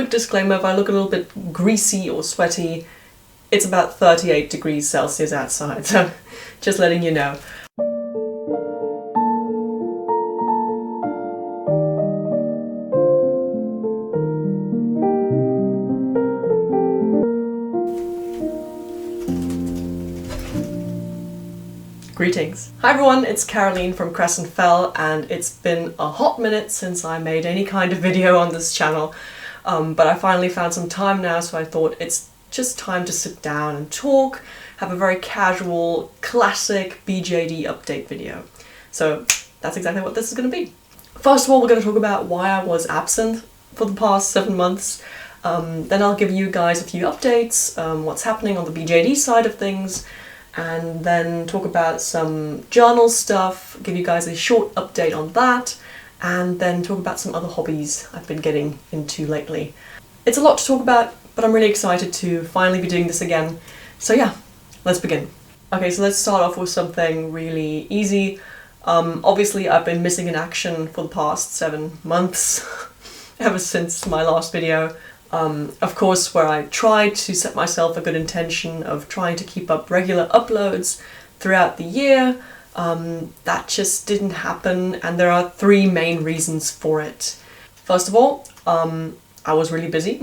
quick disclaimer, if I look a little bit greasy or sweaty, it's about 38 degrees Celsius outside, so just letting you know. Greetings. Hi everyone, it's Caroline from Crescent Fell, and it's been a hot minute since I made any kind of video on this channel, but I finally found some time now, so I thought it's just time to sit down and talk, have a very casual, classic BJD update video. So that's exactly what this is going to be. First of all, we're going to talk about why I was absent for the past 7 months. Then I'll give you guys a few updates, what's happening on the BJD side of things, and then talk about some journal stuff, give you guys a short update on that, and then talk about some other hobbies I've been getting into lately. It's a lot to talk about, but I'm really excited to finally be doing this again. So yeah, let's begin. Okay, so let's start off with something really easy. Obviously I've been missing in action for the past 7 months, ever since my last video. Of course, where I tried to set myself a good intention of trying to keep up regular uploads throughout the year, that just didn't happen, and there are 3 main reasons for it. First of all, I was really busy.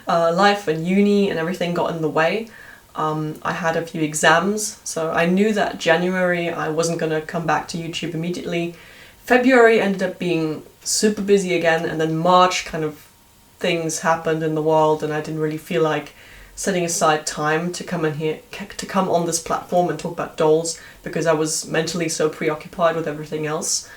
Life and uni and everything got in the way. I had a few exams, so I knew that January I wasn't going to come back to YouTube immediately. February ended up being super busy again, and then March kind of things happened in the world and I didn't really feel like setting aside time to come on this platform and talk about dolls because I was mentally so preoccupied with everything else.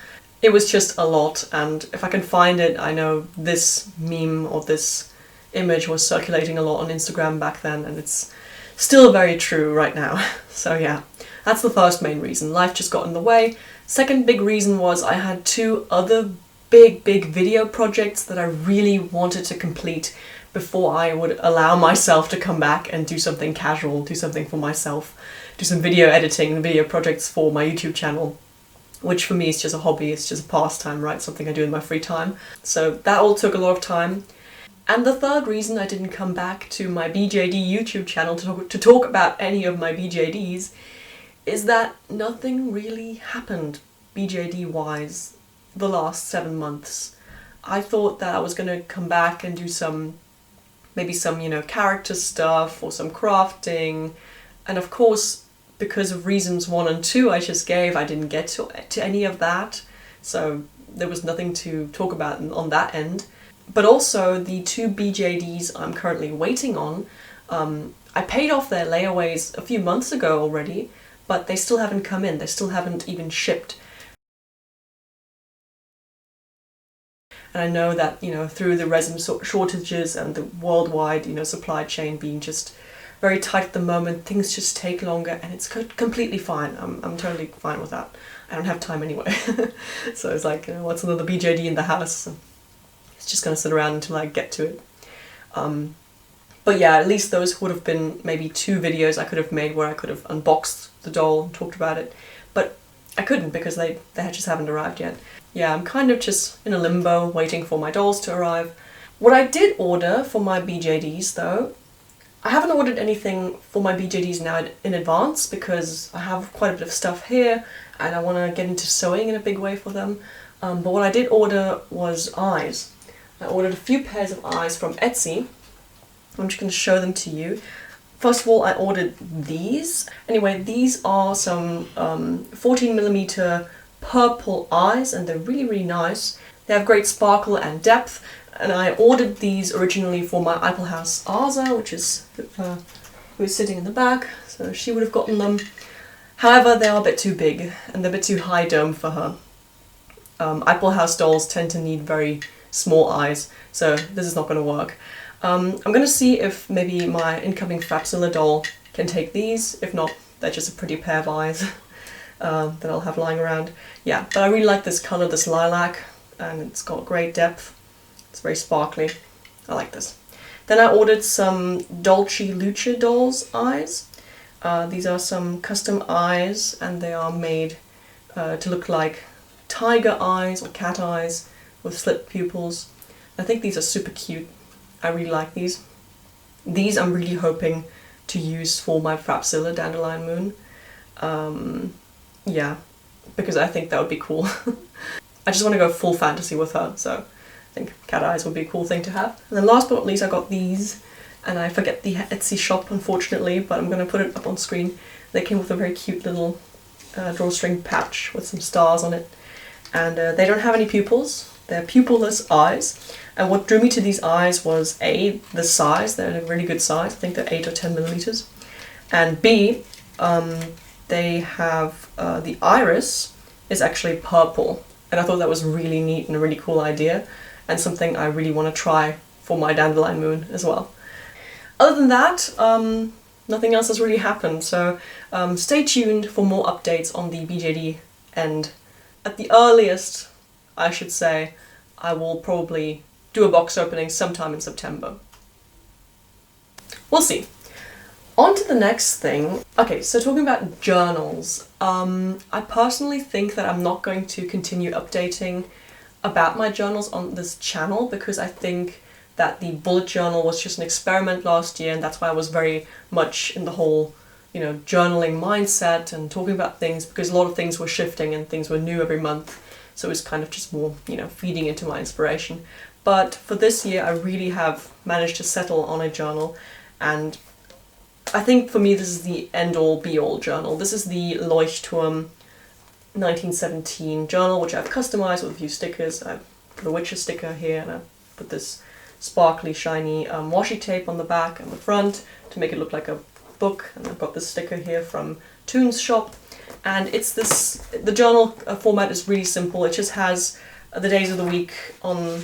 It was just a lot, and if I can find it, I know this meme or this image was circulating a lot on Instagram back then, and it's still very true right now. So yeah, that's the first main reason. Life just got in the way. Second big reason was I had 2 other big video projects that I really wanted to complete before I would allow myself to come back and do something casual, do something for myself, do some video editing and video projects for my YouTube channel, which for me is just a hobby, it's just a pastime, right? Something I do in my free time. So that all took a lot of time. And the third reason I didn't come back to my BJD YouTube channel to talk about any of my BJDs is that nothing really happened BJD-wise the last 7 months. I thought that I was going to come back and do maybe some, you know, character stuff or some crafting, and of course, because of reasons 1 and 2 I just gave, I didn't get to any of that, so there was nothing to talk about on that end. But also, the 2 BJDs I'm currently waiting on, I paid off their layaways a few months ago already, but they still haven't come in, they still haven't even shipped. And I know that, you know, through the resin shortages and the worldwide, you know, supply chain being just very tight at the moment, things just take longer, and it's completely fine. I'm totally fine with that. I don't have time anyway. So it's like, you know, what's another BJD in the house? It's just gonna sit around until I get to it. But yeah, at least those would have been maybe 2 videos I could have made where I could have unboxed the doll and talked about it. But I couldn't because they just haven't arrived yet. Yeah, I'm kind of just in a limbo waiting for my dolls to arrive. What I did order for my BJDs though, I haven't ordered anything for my BJDs now in advance because I have quite a bit of stuff here and I want to get into sewing in a big way for them. But what I did order was eyes. I ordered a few pairs of eyes from Etsy. I'm just going to show them to you. First of all, I ordered these. Anyway, these are some 14mm purple eyes, and they're really nice. They have great sparkle and depth, and I ordered these originally for my Apple House Arza, which is who is sitting in the back, so she would have gotten them. However, they are a bit too big, and they're a bit too high dome for her. Apple House dolls tend to need very small eyes, so this is not going to work. I'm going to see if maybe my incoming Faceup doll can take these. If not, they're just a pretty pair of eyes that I'll have lying around. Yeah, but I really like this colour, this lilac, and it's got great depth. It's very sparkly. I like this. Then I ordered some Dolce Luce dolls eyes. These are some custom eyes, and they are made to look like tiger eyes or cat eyes with slit pupils. I think these are super cute. I really like these. These I'm really hoping to use for my Frapzilla Dandelion Moon. Yeah, because I think that would be cool. I just want to go full fantasy with her, so I think cat eyes would be a cool thing to have. And then last but not least, I got these, and I forget the Etsy shop unfortunately, but I'm going to put it up on screen. They came with a very cute little drawstring patch with some stars on it, and they don't have any pupils. They're pupilless eyes, and what drew me to these eyes was A, the size. They're a really good size. I think they're 8 or 10 millimeters, and B, they have the iris is actually purple, and I thought that was really neat and a really cool idea, and something I really want to try for my Dandelion Moon as well. Other than that, nothing else has really happened, so stay tuned for more updates on the BJD end. At the earliest, I should say, I will probably do a box opening sometime in September. We'll see. On to the next thing. Okay, so talking about journals, I personally think that I'm not going to continue updating about my journals on this channel because I think that the bullet journal was just an experiment last year, and that's why I was very much in the whole, journaling mindset and talking about things, because a lot of things were shifting and things were new every month, so it was kind of just more, feeding into my inspiration. But for this year I really have managed to settle on a journal, and I think for me this is the end-all be-all journal. This is the Leuchtturm 1917 journal, which I've customized with a few stickers. I put a Witcher sticker here, and I put this sparkly, shiny washi tape on the back and the front to make it look like a book, and I've got this sticker here from Toon's shop. And the journal format is really simple. It just has the days of the week on...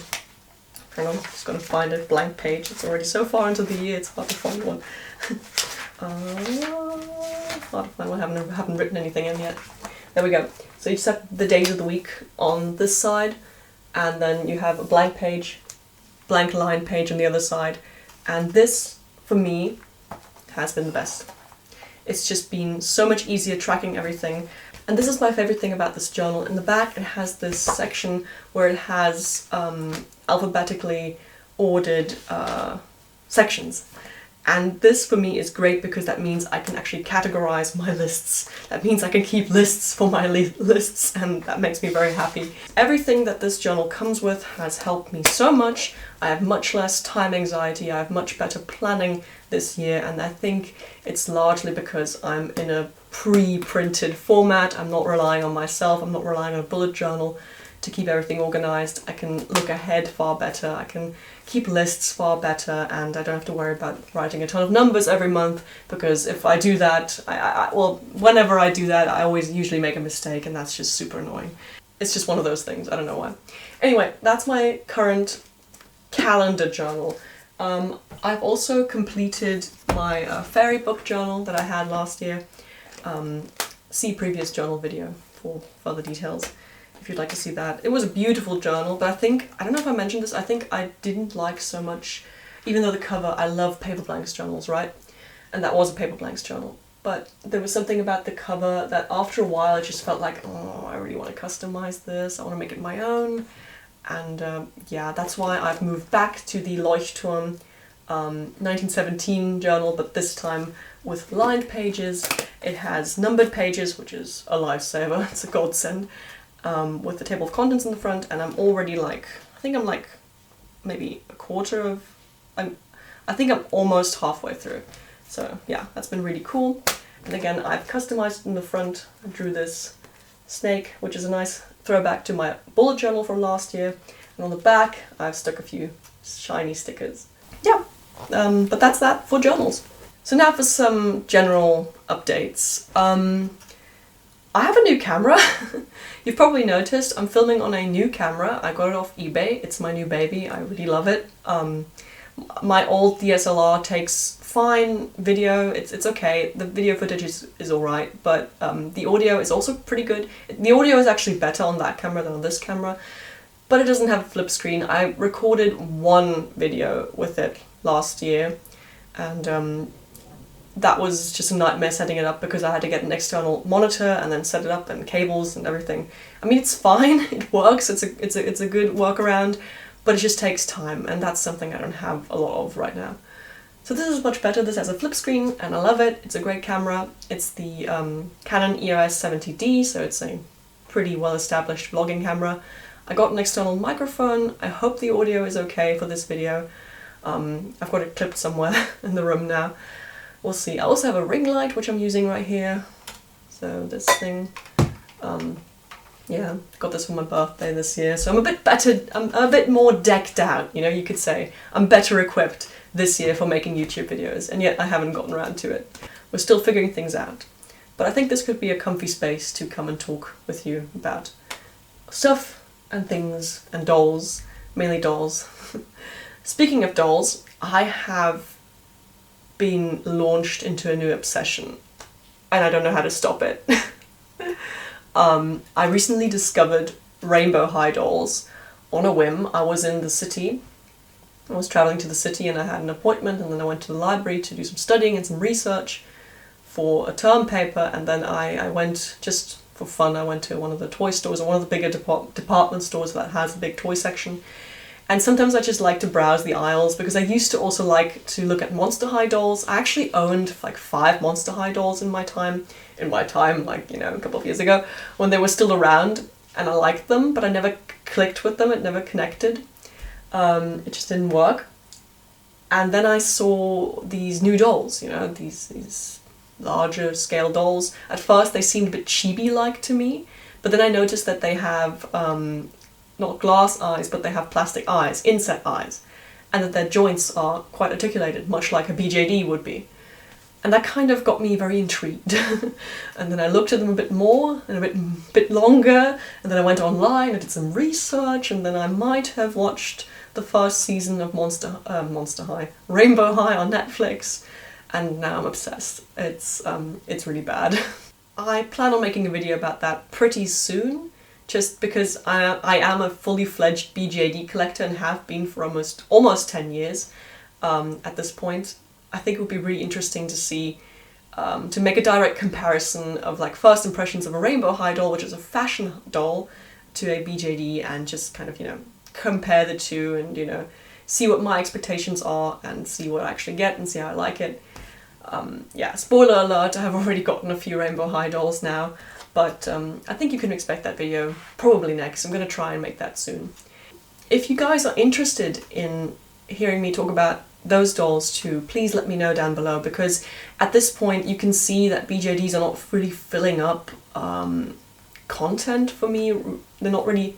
Hang on, I'm just going to find a blank page. It's already so far into the year, it's hard to find one. Hard to find one, I haven't written anything in yet. There we go. So you set the days of the week on this side, and then you have a blank page, blank line page on the other side. And this, for me, has been the best. It's just been so much easier tracking everything. And this is my favorite thing about this journal. In the back it has this section where it has alphabetically ordered sections. And this for me is great because that means I can actually categorize my lists. That means I can keep lists for my lists, and that makes me very happy. Everything that this journal comes with has helped me so much. I have much less time anxiety, I have much better planning this year, and I think it's largely because I'm in a pre-printed format. I'm not relying on myself, I'm not relying on a bullet journal to keep everything organized. I can look ahead far better, I can keep lists far better, and I don't have to worry about writing a ton of numbers every month, because if I do that, whenever I do that, I always usually make a mistake, and that's just super annoying. It's just one of those things, I don't know why. Anyway, that's my current calendar journal. I've also completed my fairy book journal that I had last year. See previous journal video for further details if you'd like to see that. It was a beautiful journal, but I don't know if I mentioned this, I think I didn't like so much, even though the cover, I love paper blanks journals, right? And that was a paper blanks journal. But there was something about the cover that after a while I just felt like, oh, I really want to customize this, I want to make it my own. And yeah, that's why I've moved back to the Leuchtturm 1917 journal, but this time with lined pages. It has numbered pages, which is a lifesaver, it's a godsend, with the table of contents in the front, and I'm already I think I'm maybe a quarter of, I think I'm almost halfway through. So yeah, that's been really cool. And again, I've customized it in the front. I drew this snake, which is a nice throwback to my bullet journal from last year. And on the back, I've stuck a few shiny stickers. Yeah, but that's that for journals. So now for some general updates. I have a new camera. You've probably noticed I'm filming on a new camera. I got it off eBay. It's my new baby. I really love it. My old DSLR takes fine video. It's okay. The video footage is alright, but the audio is also pretty good. The audio is actually better on that camera than on this camera, but it doesn't have a flip screen. I recorded one video with it last year, and that was just a nightmare setting it up because I had to get an external monitor and then set it up and cables and everything. I mean, it's fine, it works, it's a good workaround, but but it just takes time, and that's something I don't have a lot of right now. So this is much better. This has a flip screen and I love it. It's a great camera. It's the Canon EOS 70D, so it's a pretty well-established vlogging camera. I got an external microphone. I hope the audio is okay for this video. I've got it clipped somewhere in the room now. We'll see. I also have a ring light, which I'm using right here. So this thing, yeah, got this for my birthday this year. So I'm a bit better, I'm a bit more decked out, you know, you could say. I'm better equipped this year for making YouTube videos, and yet I haven't gotten around to it. We're still figuring things out. But I think this could be a comfy space to come and talk with you about stuff and things and dolls, mainly dolls. Speaking of dolls, I have been launched into a new obsession, and I don't know how to stop it. I recently discovered rainbow high dolls on a whim. I was in the city. I was traveling to the city and I had an appointment, and then I went to the library to do some studying and some research for a term paper, and then I went just for fun. I went to one of the toy stores, or one of the bigger department stores that has a big toy section. And sometimes I just like to browse the aisles, because I used to also like to look at Monster High dolls. I actually owned like 5 Monster High dolls in my time, like, you know, a couple of years ago, when they were still around, and I liked them, but I never clicked with them, it never connected. It just didn't work. And then I saw these new dolls, you know, these larger scale dolls. At first they seemed a bit chibi-like to me, but then I noticed that they have not glass eyes, but they have plastic eyes, inset eyes, and that their joints are quite articulated, much like a BJD would be. And that kind of got me very intrigued. And then I looked at them a bit more, and a bit longer, and then I went online and did some research, and then I might have watched the first season of Monster High, Rainbow High on Netflix, and now I'm obsessed. It's really bad. I plan on making a video about that pretty soon, just because I am a fully fledged BJD collector and have been for almost 10 years at this point. I think it would be really interesting to see, to make a direct comparison of like first impressions of a Rainbow High doll, which is a fashion doll, to a BJD, and just kind of, you know, compare the two and, you know, see what my expectations are and see what I actually get and see how I like it. Yeah, spoiler alert, I have already gotten a few Rainbow High dolls now, but I think you can expect that video probably next. I'm going to try and make that soon. If you guys are interested in hearing me talk about those dolls too, please let me know down below, because at this point you can see that BJDs are not really filling up content for me. They're not really,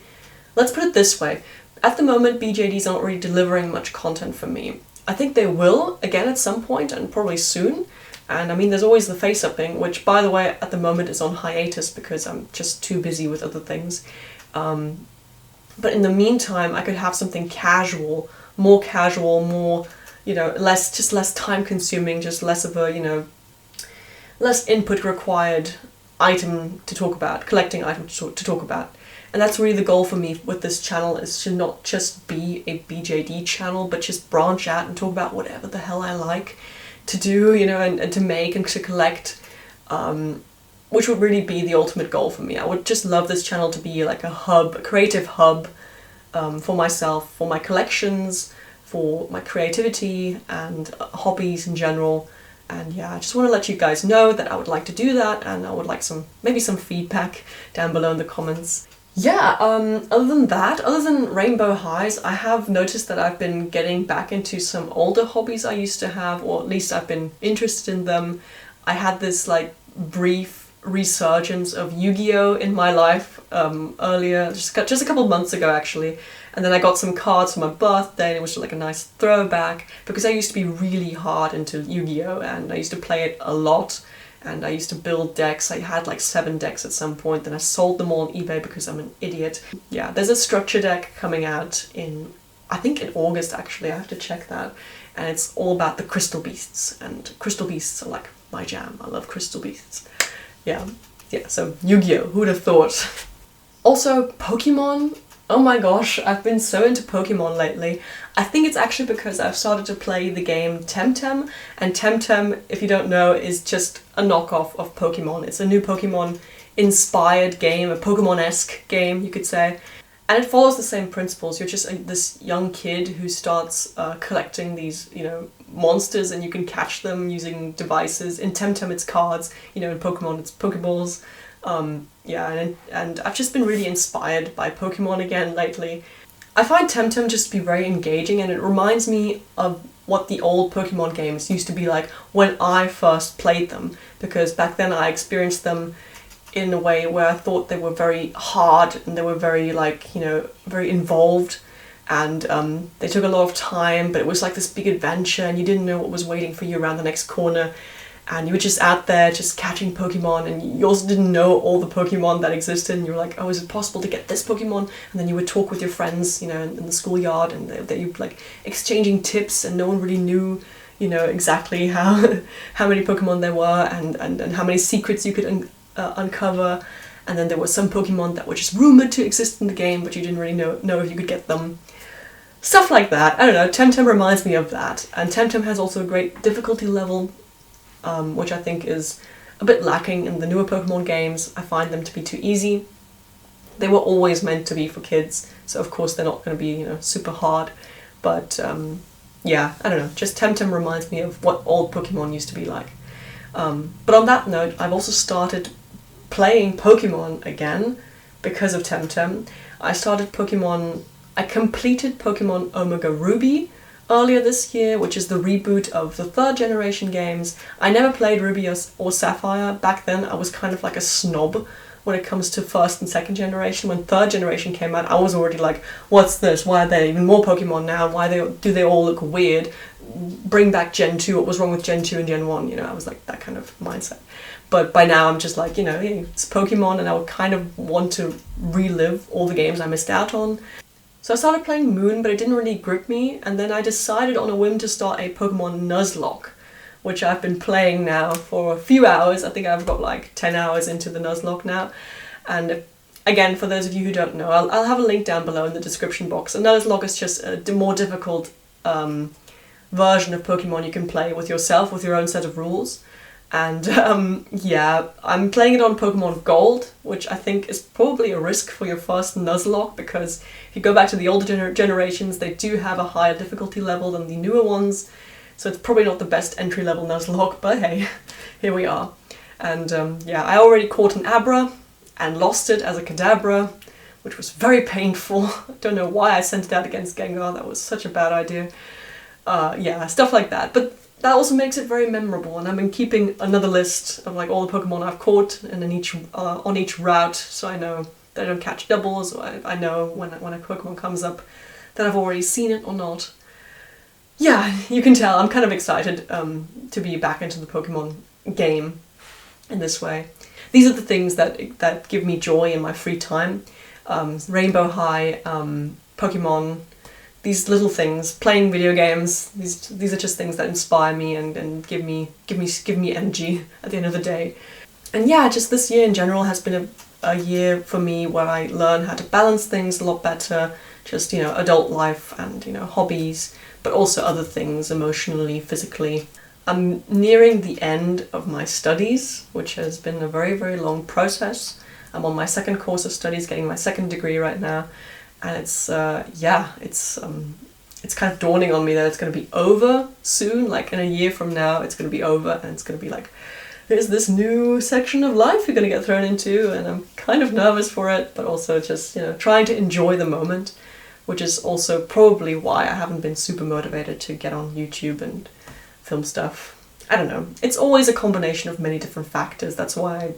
let's put it this way, at the moment BJDs aren't really delivering much content for me. I think they will again at some point, and probably soon. And I mean, there's always the Faceup thing, which by the way at the moment is on hiatus because I'm just too busy with other things. But in the meantime I could have something casual, more, you know, less time consuming, just less of a, you know, less input required item to talk about, collecting item to talk about. And that's really the goal for me with this channel, is to not just be a BJD channel, but just branch out and talk about whatever the hell I like to do, you know, and to make and to collect, which would really be the ultimate goal for me. I would just love this channel to be like a hub, a creative hub for myself, for my collections, for my creativity and hobbies in general. And yeah, I just want to let you guys know that I would like to do that, and I would like maybe some feedback down below in the comments. Yeah, other than that, other than Rainbow Highs, I have noticed that I've been getting back into some older hobbies I used to have, or at least I've been interested in them. I had this like brief resurgence of Yu-Gi-Oh in my life earlier, just a couple months ago actually, and then I got some cards for my birthday, and it was just like a nice throwback, because I used to be really hard into Yu-Gi-Oh and I used to play it a lot. And I used to build decks. I had like 7 decks at some point, then I sold them all on eBay because I'm an idiot. Yeah, there's a structure deck coming out I think in August actually, I have to check that. And it's all about the crystal beasts, and crystal beasts are like my jam. I love crystal beasts. Yeah, so Yu-Gi-Oh, who'd have thought? Also, Pokemon. Oh my gosh, I've been so into Pokemon lately. I think it's actually because I've started to play the game Temtem, and Temtem, if you don't know, is just a knockoff of Pokemon. It's a new Pokemon-inspired game, a Pokemon-esque game, you could say. And it follows the same principles. You're just this young kid who starts collecting these, monsters, and you can catch them using devices. In Temtem it's cards, in Pokemon it's Pokeballs. And I've just been really inspired by Pokemon again lately. I find Temtem just to be very engaging, and it reminds me of what the old Pokemon games used to be like when I first played them, because back then I experienced them in a way where I thought they were very hard and they were very very involved, and they took a lot of time, but it was like this big adventure and you didn't know what was waiting for you around the next corner, and you were just out there just catching Pokemon, and you also didn't know all the Pokemon that existed, and you were like, oh, is it possible to get this Pokemon? And then you would talk with your friends, in the schoolyard, and you'd like exchanging tips, and no one really knew exactly how many Pokemon there were, and how many secrets you could uncover. And then there were some Pokemon that were just rumoured to exist in the game, but you didn't really know if you could get them. Stuff like that. I don't know, Temtem reminds me of that. And Temtem has also a great difficulty level, which I think is a bit lacking in the newer Pokemon games. I find them to be too easy. They were always meant to be for kids, so of course they're not going to be, super hard. But I don't know, just Temtem reminds me of what old Pokemon used to be like. But on that note, I've also started playing Pokemon again because of Temtem. I completed Pokemon Omega Ruby earlier this year, which is the reboot of the 3rd generation games. I never played Ruby or Sapphire. Back then I was kind of like a snob when it comes to 1st and 2nd generation. When 3rd generation came out, I was already like, what's this? Why are there even more Pokemon now? Why do they all look weird? Bring back Gen 2, what was wrong with Gen 2 and Gen 1? I was like that kind of mindset. But by now I'm just like, it's Pokemon, and I would kind of want to relive all the games I missed out on. So I started playing Moon, but it didn't really grip me, and then I decided on a whim to start a Pokemon Nuzlocke, which I've been playing now for a few hours. I think I've got like 10 hours into the Nuzlocke now. And again, for those of you who don't know, I'll have a link down below in the description box. A Nuzlocke is just a more difficult version of Pokemon you can play with yourself, with your own set of rules. And I'm playing it on Pokemon Gold, which I think is probably a risk for your first Nuzlocke, because if you go back to the older generations, they do have a higher difficulty level than the newer ones, so it's probably not the best entry-level Nuzlocke, but hey, here we are. And I already caught an Abra and lost it as a Kadabra, which was very painful. I don't know why I sent it out against Gengar, that was such a bad idea. Stuff like that. But that also makes it very memorable, and I've been keeping another list of like all the Pokemon I've caught, and then on each route, so I know that I don't catch doubles, or I know when a Pokemon comes up that I've already seen it or not. Yeah, you can tell I'm kind of excited to be back into the Pokemon game in this way. These are the things that give me joy in my free time. Rainbow High, Pokemon. These little things, playing video games, these are just things that inspire me and give me energy at the end of the day. And yeah, just this year in general has been a year for me where I learn how to balance things a lot better, just, adult life and, hobbies, but also other things emotionally, physically. I'm nearing the end of my studies, which has been a very, very long process. I'm on my 2nd course of studies, getting my 2nd degree right now. And it's kind of dawning on me that it's going to be over soon, like in a year from now it's going to be over, and it's going to be like, here's this new section of life you're going to get thrown into, and I'm kind of nervous for it, but also just, trying to enjoy the moment, which is also probably why I haven't been super motivated to get on YouTube and film stuff. I don't know, it's always a combination of many different factors. That's why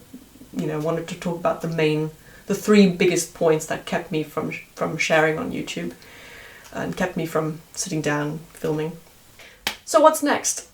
I wanted to talk about the 3 biggest points that kept me from sharing on YouTube and kept me from sitting down filming. So what's next?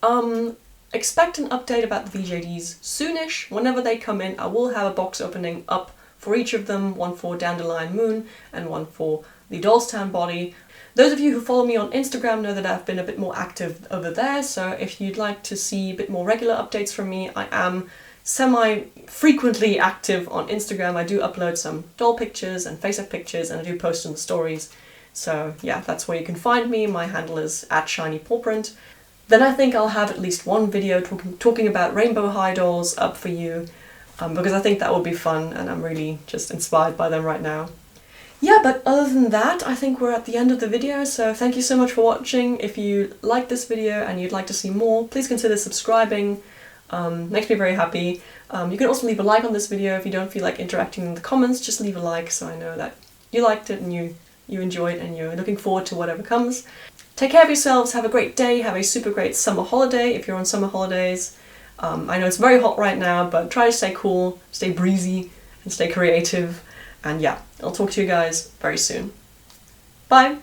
Expect an update about the BJDs soonish. Whenever they come in, I will have a box opening up for each of them, one for Dandelion Moon and one for the Dollstown body. Those of you who follow me on Instagram know that I've been a bit more active over there, so if you'd like to see a bit more regular updates from me, I am semi-frequently active on Instagram. I do upload some doll pictures and Faceup pictures, and I do post in the stories. So yeah, that's where you can find me. My handle is @ShinyPawPrint. Then I think I'll have at least one video talking about Rainbow High dolls up for you, because I think that would be fun, and I'm really just inspired by them right now. Yeah, but other than that, I think we're at the end of the video, so thank you so much for watching. If you liked this video and you'd like to see more, please consider subscribing. Makes me very happy. You can also leave a like on this video if you don't feel like interacting in the comments. Just leave a like so I know that you liked it and you enjoyed and you're looking forward to whatever comes. Take care of yourselves, have a great day, have a super great summer holiday if you're on summer holidays. I know it's very hot right now, but try to stay cool, stay breezy, and stay creative. And yeah, I'll talk to you guys very soon. Bye!